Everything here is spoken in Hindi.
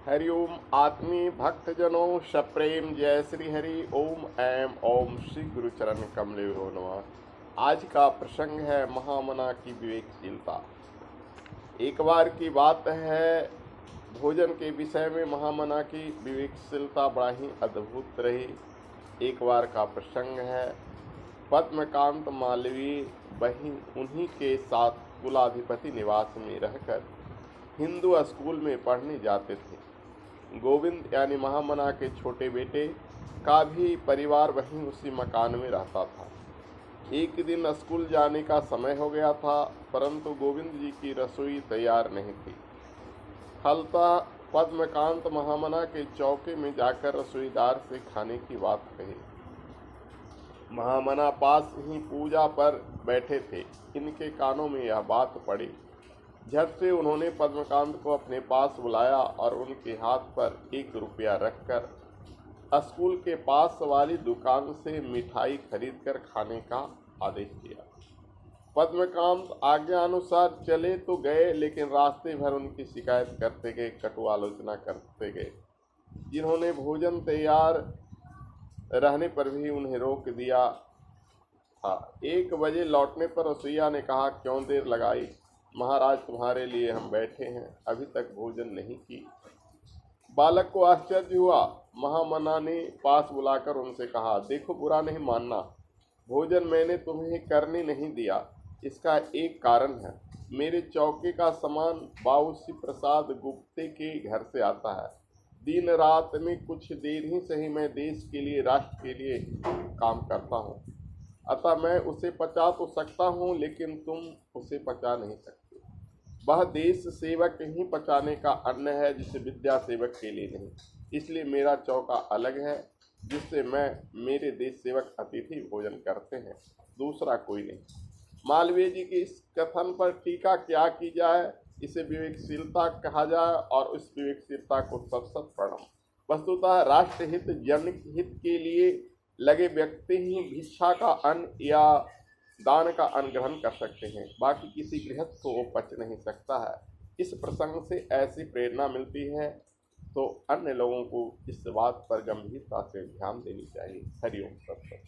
हरिओम आत्मीय भक्तजनों सप्रेम जय श्री हरि ओम ऐम ओम श्री गुरुचरण कमलेहो नमः। आज का प्रसंग है महामना की विवेकशीलता। एक बार की बात है, भोजन के विषय में महामना की विवेकशीलता बड़ा ही अद्भुत रही। एक बार का प्रसंग है, पद्मकांत मालवीय वहीं उन्हीं के साथ कुलाधिपति निवास में रहकर हिंदू स्कूल में पढ़ने जाते थे। गोविंद यानी महामना के छोटे बेटे का भी परिवार वहीं उसी मकान में रहता था। एक दिन स्कूल जाने का समय हो गया था, परंतु गोविंद जी की रसोई तैयार नहीं थी। फलतः पद्मकांत महामना के चौके में जाकर रसोईदार से खाने की बात कही। महामना पास ही पूजा पर बैठे थे। इनके कानों में यह बात पड़ी। झट से उन्होंने पद्मकांत को अपने पास बुलाया और उनके हाथ पर 1 रुपया रखकर स्कूल के पास वाली दुकान से मिठाई खरीदकर खाने का आदेश दिया। पद्मकांत आज्ञानुसार चले तो गए, लेकिन रास्ते भर उनकी शिकायत करते गए, कटु आलोचना करते गए। जिन्होंने भोजन तैयार रहने पर भी उन्हें रोक दिया था। 1 बजे लौटने पर रसोइया ने कहा, क्यों देर लगाई महाराज, तुम्हारे लिए हम बैठे हैं, अभी तक भोजन नहीं की। बालक को आश्चर्य हुआ। महामना ने पास बुलाकर उनसे कहा, देखो बुरा नहीं मानना, भोजन मैंने तुम्हें करने नहीं दिया। इसका एक कारण है, मेरे चौके का सामान बाबूसी प्रसाद गुप्ते के घर से आता है। दिन रात में कुछ देर ही सही मैं देश के लिए, राष्ट्र के लिए काम करता हूँ। अतः मैं उसे पचा तो सकता हूँ, लेकिन तुम उसे पचा नहीं सकते। वह देश सेवक ही पचाने का अन्न है, जिसे विद्या सेवक के लिए नहीं। इसलिए मेरा चौका अलग है, जिससे मेरे देश सेवक अतिथि भोजन करते हैं, दूसरा कोई नहीं। मालवीय जी के इस कथन पर टीका क्या की जाए। इसे विवेकशीलता कहा जाए और उस विवेकशीलता को सत प्रणाम। वस्तुतः राष्ट्रहित, जनहित के लिए लगे व्यक्ति ही भिक्षा का अन्न या दान का अन्न ग्रहण कर सकते हैं, बाकी किसी गृहस्थ को वो पच नहीं सकता है। इस प्रसंग से ऐसी प्रेरणा मिलती है, तो अन्य लोगों को इस बात पर गंभीरता से ध्यान देनी चाहिए। हरिओम तत्सत।